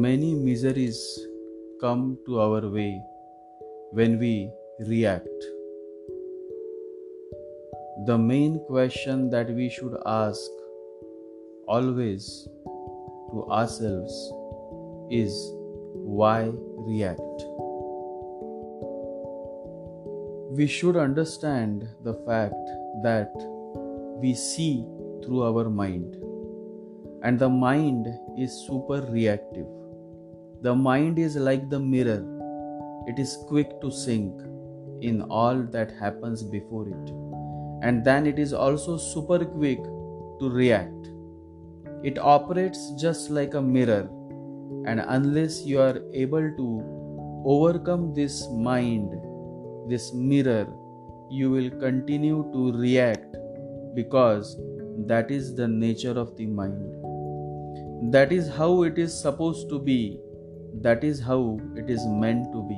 Many miseries come to our way when we react. The main question that we should ask always to ourselves is why react? We should understand the fact that we see through our mind, and the mind is super reactive. The mind is like the mirror. It is quick to sink in all that happens before it, and then it is also super quick to react. It operates just like a mirror, and unless you are able to overcome this mind, this mirror, you will continue to react, because that is the nature of the mind. That is how it is supposed to be. That is how it is meant to be.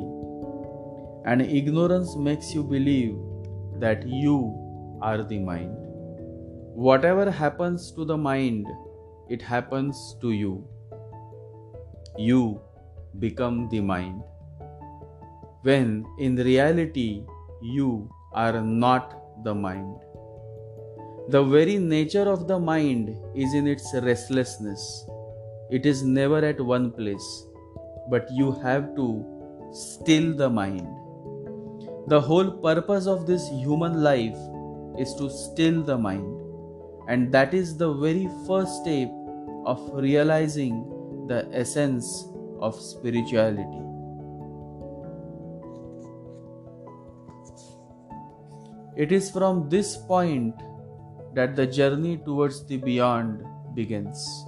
And ignorance makes you believe that you are the mind. Whatever happens to the mind, it happens to you. You become the mind, when in reality you are not the mind. The very nature of the mind is in its restlessness. It is never at one place, but you have to still the mind. The whole purpose of this human life is to still the mind, and that is the very first step of realizing the essence of spirituality. It is from this point that the journey towards the beyond begins.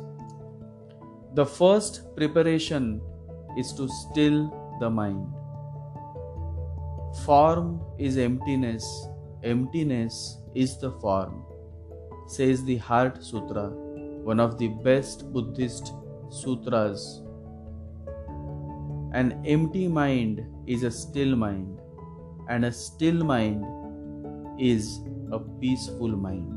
The first preparation is to still the mind. Form is emptiness, emptiness is the form, says the Heart Sutra, one of the best Buddhist sutras. An empty mind is a still mind, and a still mind is a peaceful mind.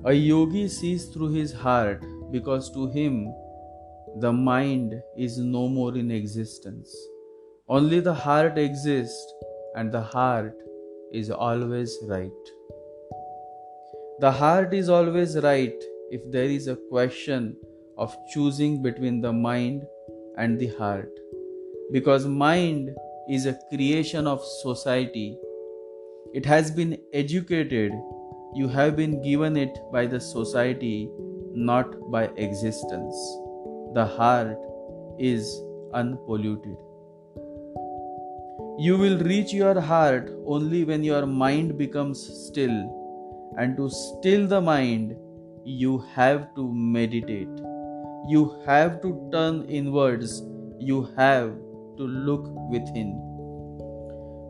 A yogi sees through his heart, because to him the mind is no more in existence. Only the heart exists, and the heart is always right. The heart is always right if there is a question of choosing between the mind and the heart, because mind is a creation of society. It has been educated. You have been given it by the society, not by existence. The heart is unpolluted. You will reach your heart only when your mind becomes still. And to still the mind, you have to meditate. You have to turn inwards. You have to look within.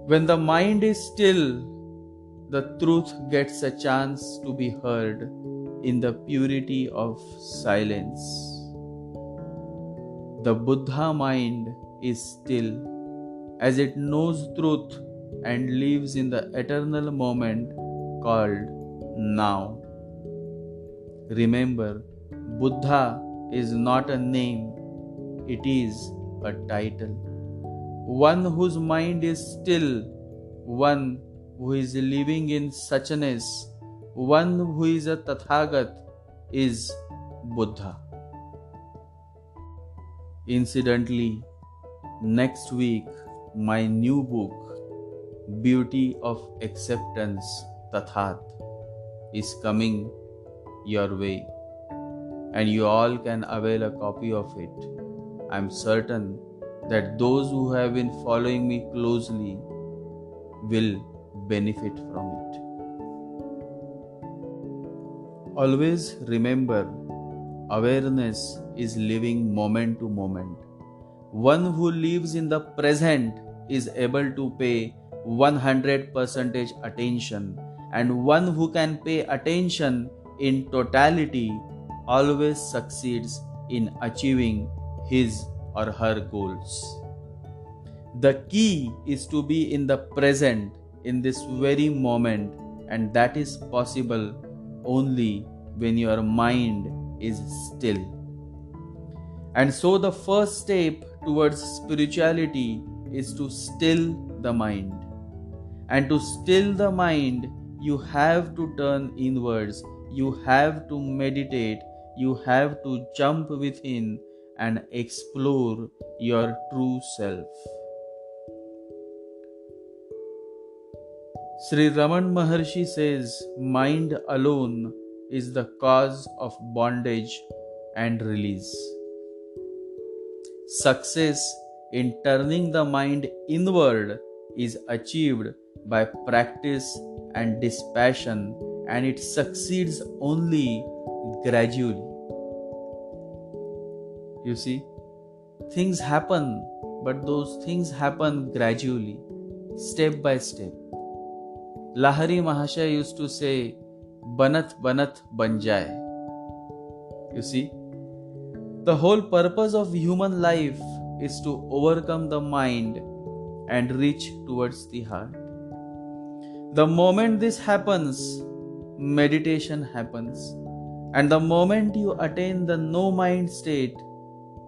When the mind is still, the truth gets a chance to be heard in the purity of silence. The Buddha mind is still, as it knows truth and lives in the eternal moment called now. Remember, Buddha is not a name, it is a title. One whose mind is still, one who is living in suchness, one who is a Tathagat, is Buddha. Incidentally, next week my new book, Beauty of Acceptance, Tathat, is coming your way, and you all can avail a copy of it. I am certain that those who have been following me closely will benefit from it. Always remember, awareness is living moment to moment. One who lives in the present is able to pay 100% attention, and one who can pay attention in totality always succeeds in achieving his or her goals. The key is to be in the present, in this very moment, and that is possible only when your mind is still. And so the first step towards spirituality is to still the mind. And to still the mind, you have to turn inwards, you have to meditate, you have to jump within and explore your true self. Sri Raman Maharshi says, mind alone is the cause of bondage and release. Success in turning the mind inward is achieved by practice and dispassion, and it succeeds only gradually. You see, things happen, but those things happen gradually, step by step. Lahari Mahashaya used to say, Banat Banat Banjai. You see, the whole purpose of human life is to overcome the mind and reach towards the heart. The moment this happens, meditation happens. And the moment you attain the no mind state,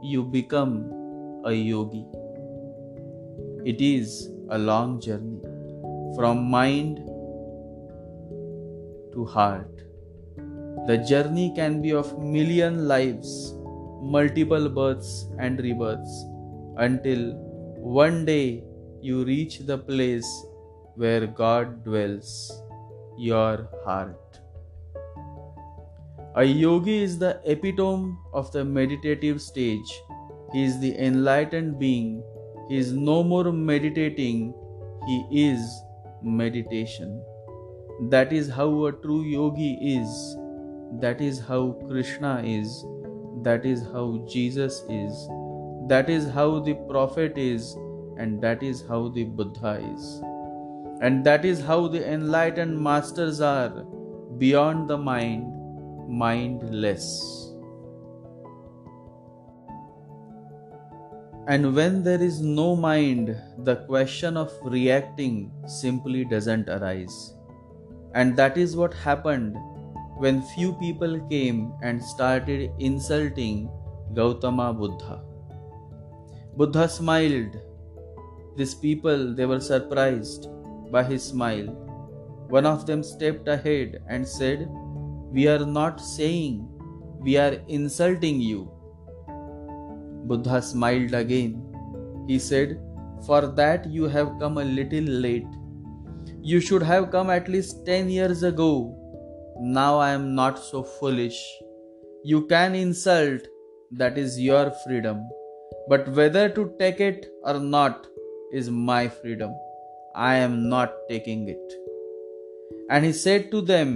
you become a yogi. It is a long journey from mind to heart. The journey can be of million lives, multiple births and rebirths, until one day you reach the place where God dwells, your heart. A yogi is the epitome of the meditative stage. He is the enlightened being. He is no more meditating, he is meditation. That is how a true yogi is. That is how Krishna is. That is how Jesus is. That is how the Prophet is. And that is how the Buddha is. And that is how the enlightened masters are, beyond the mind, mindless. And when there is no mind, the question of reacting simply doesn't arise. And that is what happened when few people came and started insulting Gautama Buddha. Buddha smiled. These people, they were surprised by his smile. One of them stepped ahead and said, "We are not saying, we are insulting you." Buddha smiled again. He said, "For that you have come a little late. You should have come at least 10 years ago. Now I am not so foolish. You can insult, that is your freedom. But whether to take it or not is my freedom. I am not taking it." And he said to them,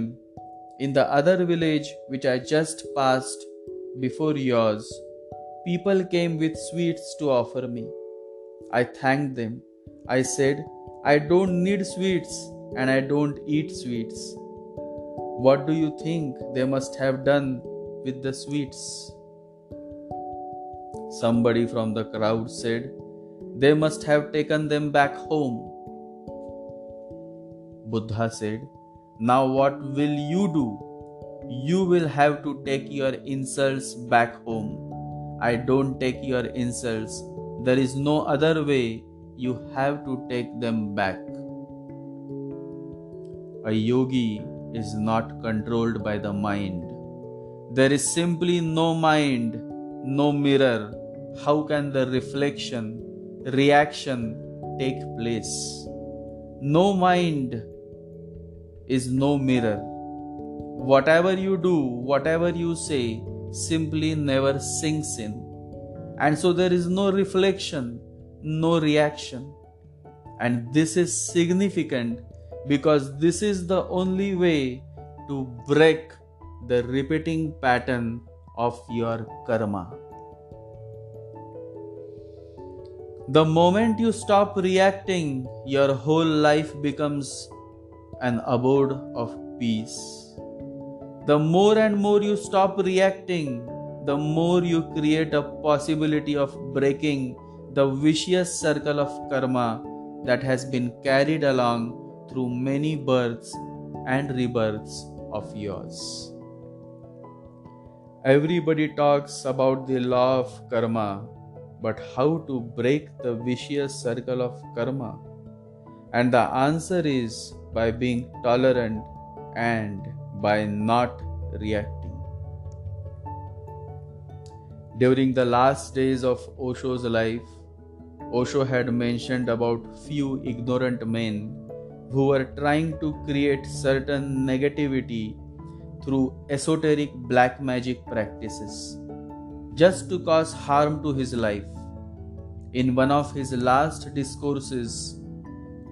"In the other village which I just passed before yours, people came with sweets to offer me. I thanked them. I said, I don't need sweets and I don't eat sweets. What do you think they must have done with the sweets?" Somebody from the crowd said, "They must have taken them back home." Buddha said, "Now what will you do? You will have to take your insults back home. I don't take your insults. There is no other way. You have to take them back." A yogi is not controlled by the mind. There is simply no mind, no mirror. How can the reflection, reaction take place? No mind is no mirror. Whatever you do, whatever you say, simply never sinks in. And so there is no reflection, no reaction. And this is significant because this is the only way to break the repeating pattern of your karma. The moment you stop reacting, your whole life becomes an abode of peace. The more and more you stop reacting, the more you create a possibility of breaking the vicious circle of karma that has been carried along through many births and rebirths of yours. Everybody talks about the law of karma, but how to break the vicious circle of karma? And the answer is by being tolerant and by not reacting. During the last days of Osho's life, Osho had mentioned about few ignorant men who were trying to create certain negativity through esoteric black magic practices, just to cause harm to his life. In one of his last discourses,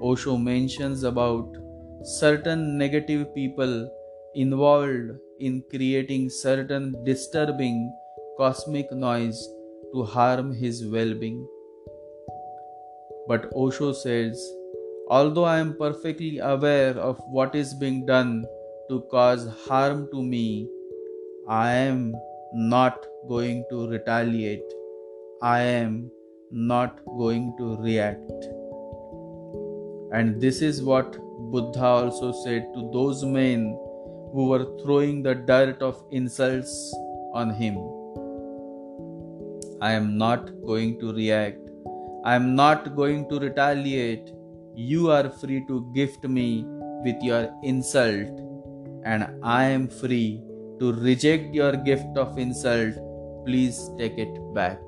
Osho mentions about certain negative people involved in creating certain disturbing cosmic noise to harm his well-being. But Osho says, although I am perfectly aware of what is being done to cause harm to me, I am not going to retaliate. I am not going to react. And this is what Buddha also said to those men who were throwing the dirt of insults on him. I am not going to react. I am not going to retaliate. You are free to gift me with your insult, and I am free to reject your gift of insult. Please take it back.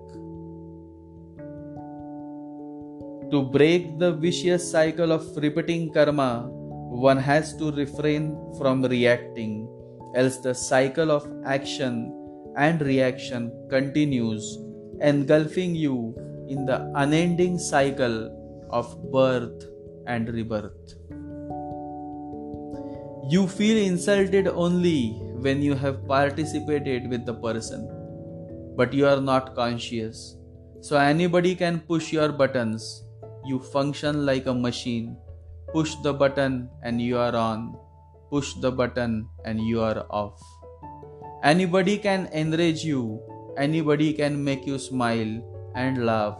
To break the vicious cycle of repeating karma, one has to refrain from reacting, else the cycle of action and reaction continues, engulfing you in the unending cycle of birth and rebirth. You feel insulted only when you have participated with the person, but you are not conscious. So anybody can push your buttons. You function like a machine. Push the button and you are on. Push the button and you are off. Anybody can enrage you. Anybody can make you smile and laugh.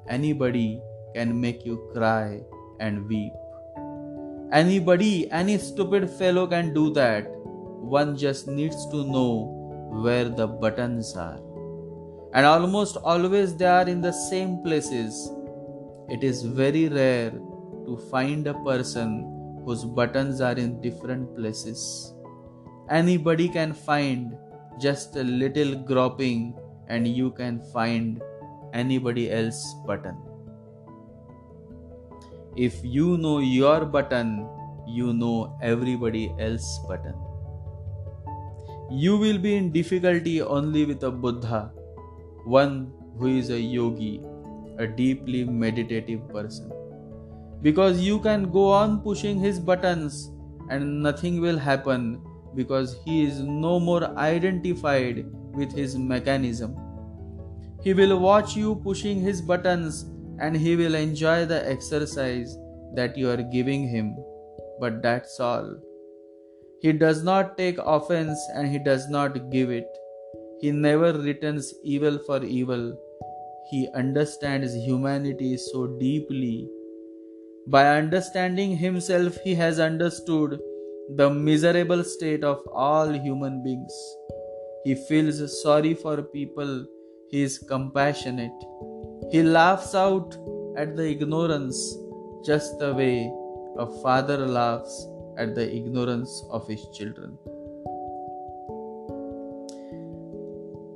Anybody can make you cry and weep. Anybody, any stupid fellow can do that. One just needs to know where the buttons are. And almost always they are in the same places. It is very rare to find a person whose buttons are in different places. Anybody can find just a little groping and you can find anybody else's button. If you know your button, you know everybody else's button. You will be in difficulty only with a Buddha, one who is a yogi, a deeply meditative person. Because you can go on pushing his buttons and nothing will happen because he is no more identified with his mechanism. He will watch you pushing his buttons and he will enjoy the exercise that you are giving him. But that's all. He does not take offense and he does not give it. He never returns evil for evil. He understands humanity so deeply. By understanding himself, he has understood the miserable state of all human beings. He feels sorry for people. He is compassionate. He laughs out at the ignorance just the way a father laughs at the ignorance of his children.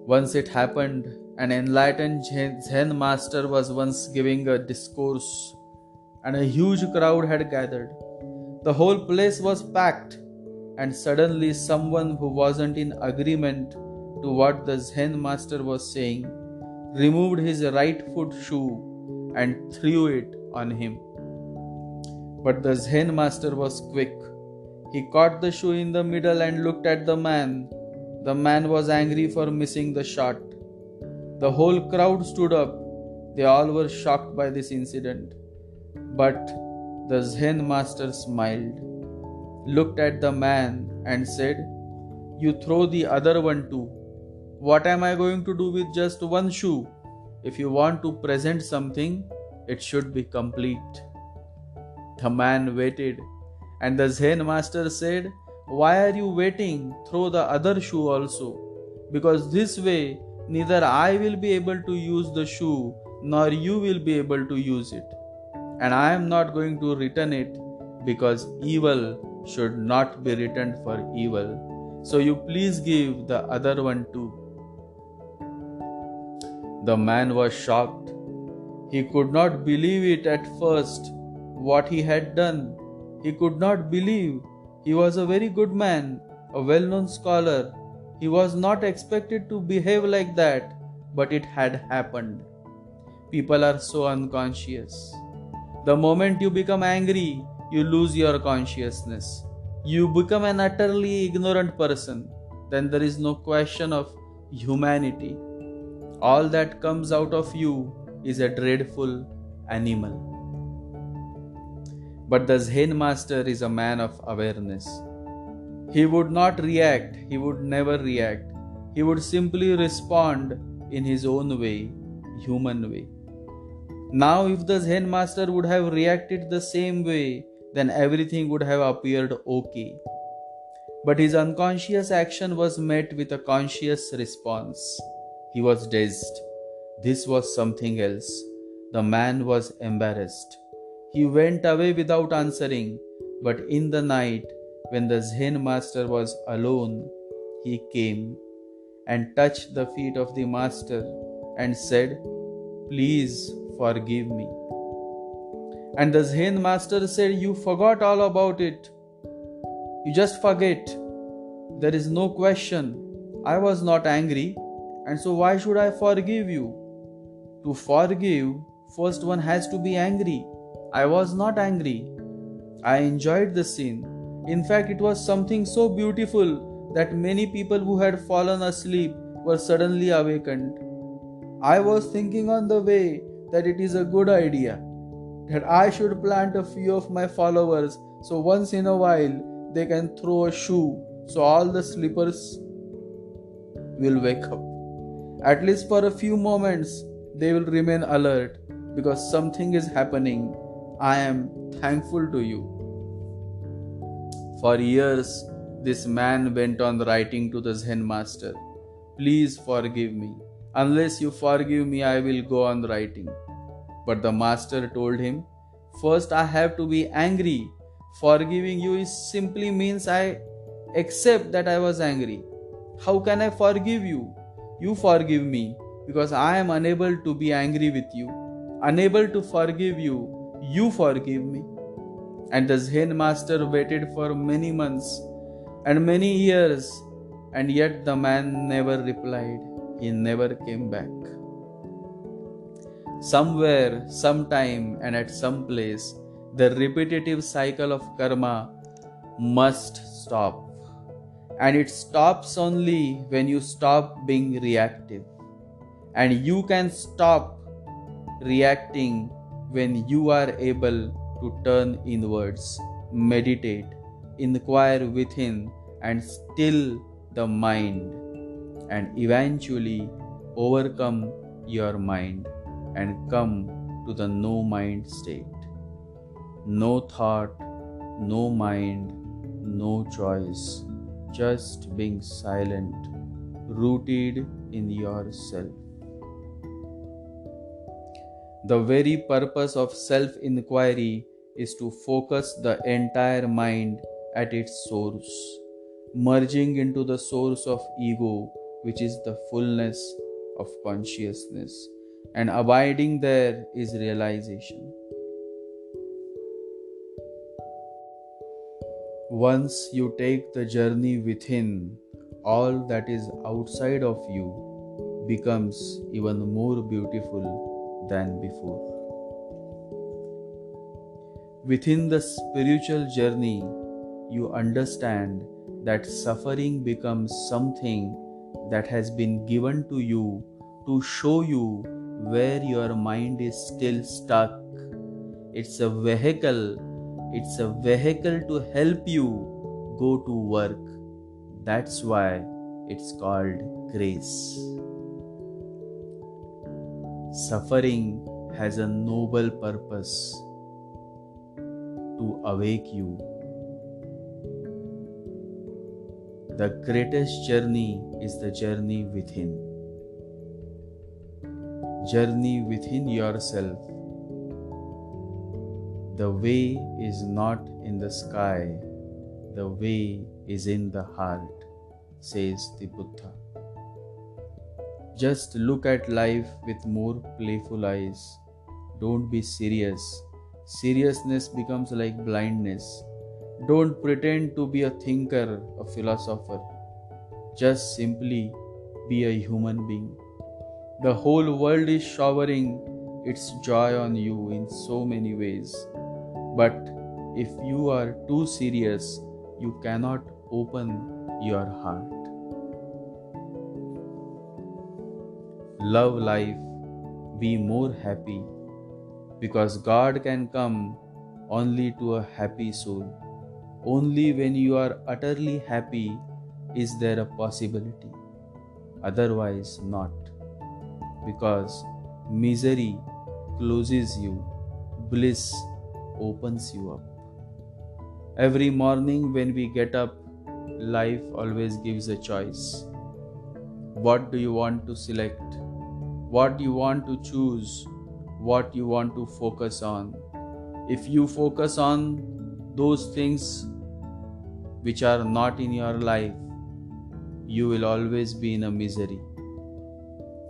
Once it happened, an enlightened Zen master was once giving a discourse and a huge crowd had gathered. The whole place was packed, and suddenly someone who wasn't in agreement to what the Zen master was saying removed his right foot shoe and threw it on him. But the Zen master was quick. He caught the shoe in the middle and looked at the man. The man was angry for missing the shot. The whole crowd stood up. They all were shocked by this incident. But the Zen master smiled, looked at the man and said, "You throw the other one too. What am I going to do with just one shoe? If you want to present something, it should be complete." The man waited, and the Zen master said, "Why are you waiting? Throw the other shoe also." because this way neither I will be able to use the shoe nor you will be able to use it. And I am not going to return it because evil should not be returned for evil. So you please give the other one too. The man was shocked. He could not believe it at first, what he had done. He could not believe. He was a very good man, a well-known scholar. He was not expected to behave like that, but it had happened. People are so unconscious. The moment you become angry, you lose your consciousness. You become an utterly ignorant person. Then there is no question of humanity. All that comes out of you is a dreadful animal. But the Zen master is a man of awareness. He would not react, he would never react. He would simply respond in his own way, human way. Now, if the Zen master would have reacted the same way, then everything would have appeared okay. But his unconscious action was met with a conscious response. He was dazed. This was something else. The man was embarrassed. He went away without answering, but in the night, when the Zen master was alone, he came and touched the feet of the master and said, "Please forgive me." And the Zen master said, "You forgot all about it. You just forget. There is no question. I was not angry, and so why should I forgive you? To forgive, first one has to be angry. I was not angry. I enjoyed the scene. In fact, it was something so beautiful that many people who had fallen asleep were suddenly awakened. I was thinking on the way that it is a good idea that I should plant a few of my followers so once in a while they can throw a shoe so all the sleepers will wake up. At least for a few moments they will remain alert because something is happening. I am thankful to you." For years, this man went on writing to the Zen master, "Please forgive me. Unless you forgive me, I will go on writing." But the master told him, "First I have to be angry. Forgiving you simply means I accept that I was angry. How can I forgive you? You forgive me because I am unable to be angry with you. Unable to forgive you, you forgive me." And the Zen master waited for many months and many years, and yet the man never replied. He never came back. Somewhere, sometime, and at some place, the repetitive cycle of karma must stop. And it stops only when you stop being reactive. And you can stop reacting when you are able to turn inwards, meditate, inquire within, and still the mind, and eventually overcome your mind and come to the no mind state. No thought, no mind, no choice, just being silent, rooted in yourself. The very purpose of self-inquiry is to focus the entire mind at its source, merging into the source of ego, which is the fullness of consciousness, and abiding there is realization. Once you take the journey within, all that is outside of you becomes even more beautiful than before. Within the spiritual journey, you understand that suffering becomes something that has been given to you to show you where your mind is still stuck. It's a vehicle to help you go to work. That's why it's called grace. Suffering has a noble purpose: to awake you. The greatest journey is the journey within. Journey within yourself. The way is not in the sky, the way is in the heart, says the Buddha. Just look at life with more playful eyes. Don't be serious. Seriousness becomes like blindness. Don't pretend to be a thinker, a philosopher. Just simply be a human being. The whole world is showering its joy on you in so many ways. But if you are too serious, you cannot open your heart. Love life, be more happy, because God can come only to a happy soul. Only when you are utterly happy is there a possibility. Otherwise not. Because misery closes you, bliss opens you up. Every morning when we get up, life always gives a choice. What do you want to select? What you want to choose? What you want to focus on? If you focus on those things which are not in your life, you will always be in a misery.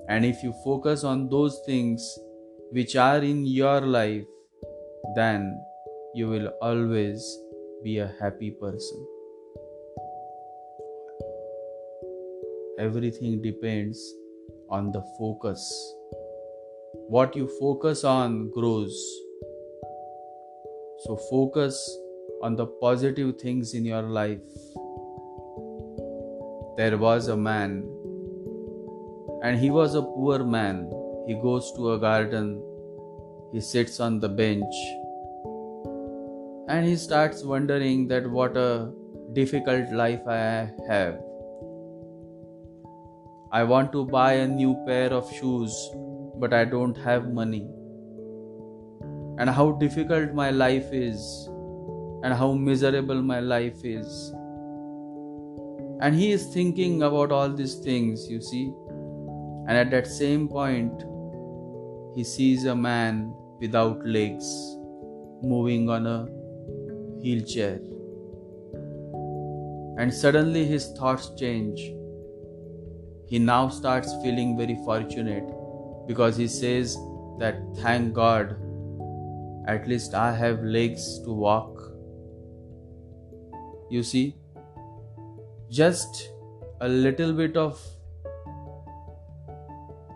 And if you focus on those things which are in your life, then you will always be a happy person. Everything depends on the focus. What you focus on grows. So focus on the positive things in your life. There was a man, and he was a poor man. He goes to a garden, he sits on the bench, and he starts wondering that what a difficult life I have. I want to buy a new pair of shoes, but I don't have money. And how difficult my life is, and how miserable my life is. And he is thinking about all these things, you see. And at that same point, he sees a man without legs, moving on a wheelchair. And suddenly his thoughts change. He now starts feeling very fortunate, because he says that thank God, at least I have legs to walk. You see, just a little bit of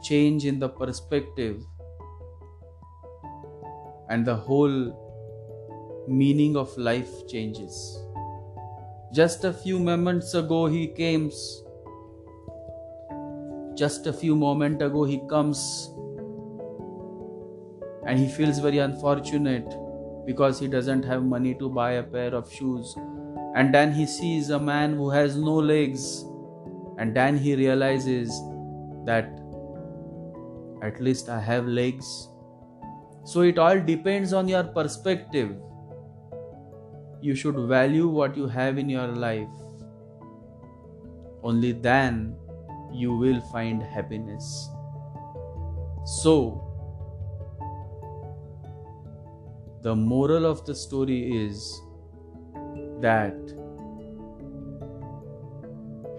change in the perspective, and the whole meaning of life changes. Just a few moments ago he comes and he feels very unfortunate because he doesn't have money to buy a pair of shoes. And then he sees a man who has no legs, and then he realizes that at least I have legs. So it all depends on your perspective. You should value what you have in your life. Only then you will find happiness. So, the moral of the story is that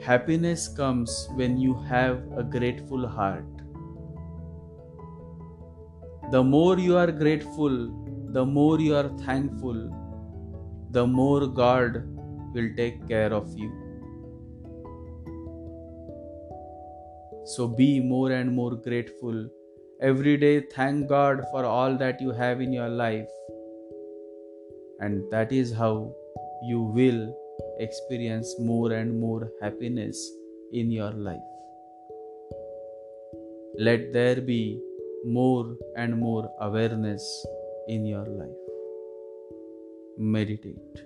happiness comes when you have a grateful heart. The more you are grateful, the more you are thankful, the more God will take care of you. So be more and more grateful. Every day thank God for all that you have in your life. And that is how you will experience more and more happiness in your life. Let there be more and more awareness in your life. Meditate.